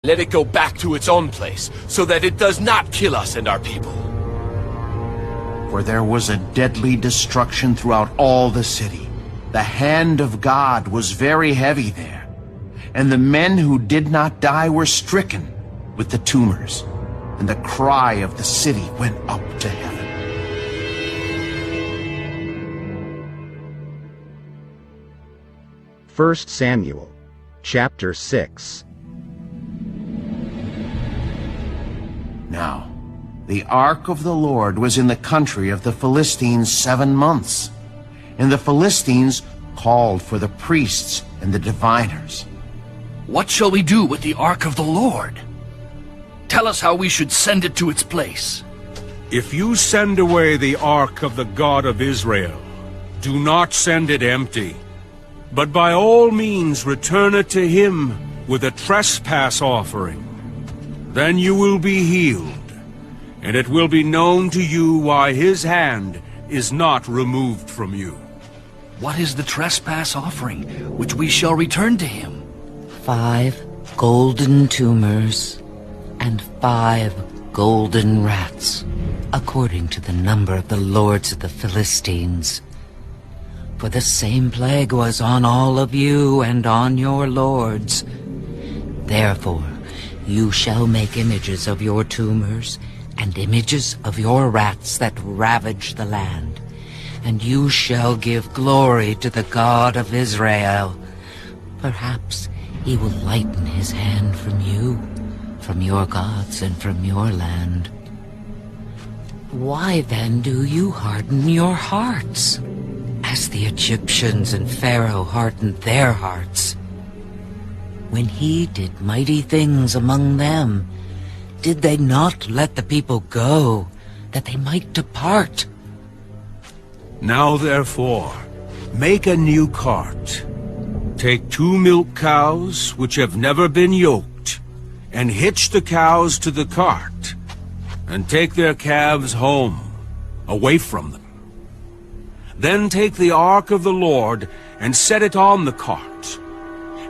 Let it go back to its own place, so that it does not kill us and our people. For there was a deadly destruction throughout all the city. The hand of God was very heavy there, and the men who did not die were stricken with the tumors, and the cry of the city went up to heaven. First Samuel, chapter 6. Now, the ark of the Lord was in the country of the Philistines 7 months, and the Philistines called for the priests and the diviners. What shall we do with the ark of the Lord? Tell us how we should send it to its place. If you send away the ark of the God of Israel, do not send it empty, but by all means return it to him with a trespass offering. Then you will be healed, and it will be known to you why his hand is not removed from you. What is the trespass offering which we shall return to him? 5 golden tumors and 5 golden rats, according to the number of the lords of the Philistines. For the same plague was on all of you and on your lords. Therefore, you shall make images of your tumors and images of your rats that ravage the land, and you shall give glory to the God of Israel. Perhaps he will lighten his hand from you, from your gods, and from your land. Why then do you harden your hearts, as the Egyptians and Pharaoh hardened their hearts? When he did mighty things among them, did they not let the people go, that they might depart? Now therefore, make a new cart. Take 2 milk cows which have never been yoked, and hitch the cows to the cart, and take their calves home, away from them. Then take the ark of the Lord, and set it on the cart,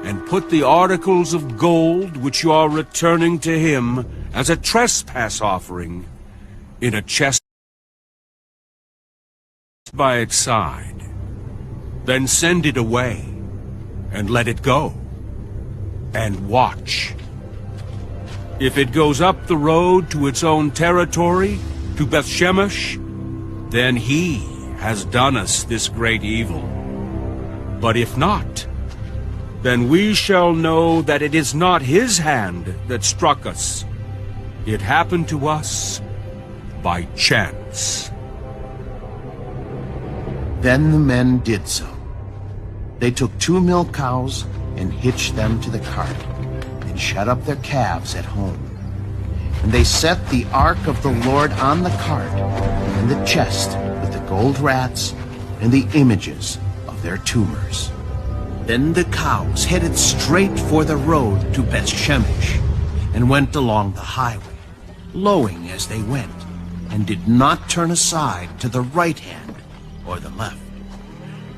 and put the articles of gold which you are returning to him as a trespass offering in a chest by its side. Then send it away, and let it go, and watch. If it goes up the road to its own territory, to Bethshemesh, then he has done us this great evil. But if not, then we shall know that it is not his hand that struck us. It happened to us by chance. Then the men did so. They took 2 milk cows and hitched them to the cart, and shut up their calves at home. And they set the ark of the Lord on the cart, and the chest with the gold rats and the images of their tumors. Then the cows headed straight for the road to Bethshemesh, and went along the highway, lowing as they went, and did not turn aside to the right hand or the left.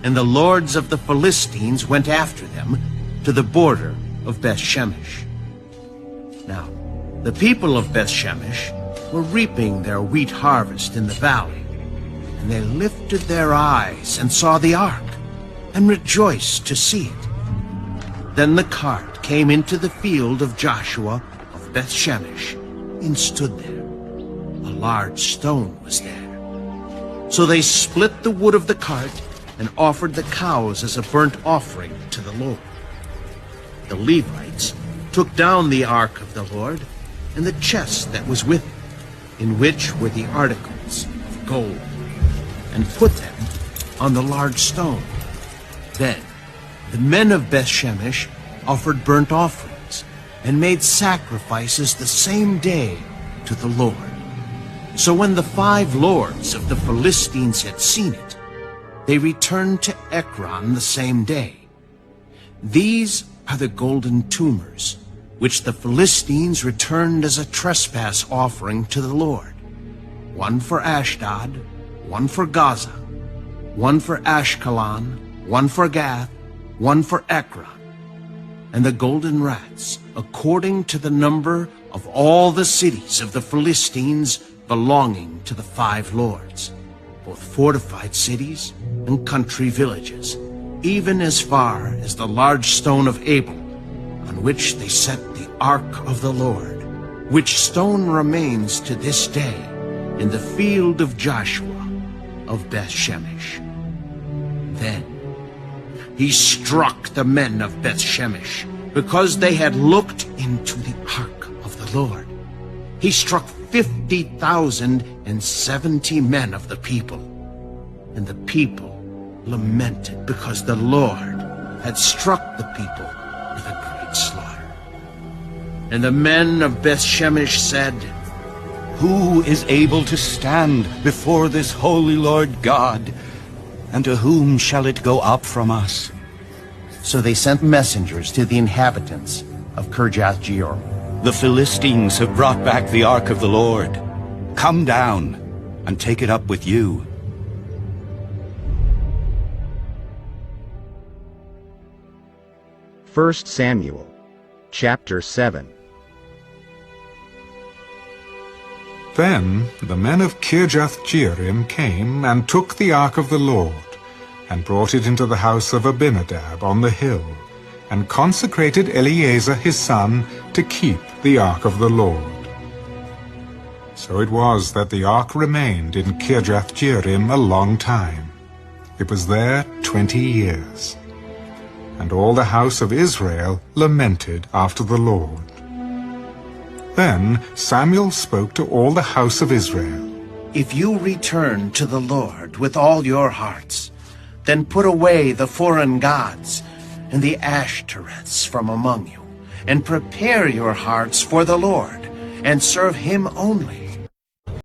And the lords of the Philistines went after them to the border of Bethshemesh. Now, the people of Bethshemesh were reaping their wheat harvest in the valley, and they lifted their eyes and saw the ark, and rejoiced to see it. Then the cart came into the field of Joshua of Bethshemesh, and stood there. A large stone was there. So they split the wood of the cart, and offered the cows as a burnt offering to the Lord. The Levites took down the ark of the Lord, and the chest that was with it, in which were the articles of gold, and put them on the large stone. Then the men of Bethshemesh offered burnt offerings, and made sacrifices the same day to the Lord. So when the 5 lords of the Philistines had seen it, they returned to Ekron the same day. These are the golden tumors, which the Philistines returned as a trespass offering to the Lord. 1 for Ashdod, 1 for Gaza, 1 for Ashkelon, 1 for Gath, 1 for Ekron. and the golden rats, according to the number of all the cities of the Philistines belonging to the 5 lords, both fortified cities and country villages, even as far as the large stone of Abel, on which they set the ark of the Lord, which stone remains to this day in the field of Joshua of Beth-Shemesh. Then he struck the men of Beth-Shemesh, because they had looked into the ark of the Lord. He struck 50,070 men of the people, and the people lamented because the Lord had struck the people with a great slaughter. And the men of Beth-Shemesh said, Who is able to stand before this holy Lord God? And to whom shall it go up from us? So they sent messengers to the inhabitants of Kirjath-Jearim. The Philistines have brought back the ark of the Lord. Come down and take it up with you. First Samuel, chapter 7. Then the men of Kirjath-Jearim came and took the ark of the Lord, and brought it into the house of Abinadab on the hill, and consecrated Eleazar his son to keep the ark of the Lord. So it was that the ark remained in Kirjath-Jearim a long time. It was there 20 years. And all the house of Israel lamented after the Lord. Then Samuel spoke to all the house of Israel. If you return to the Lord with all your hearts, then put away the foreign gods and the Ashtoreths from among you, and prepare your hearts for the Lord, and serve him only.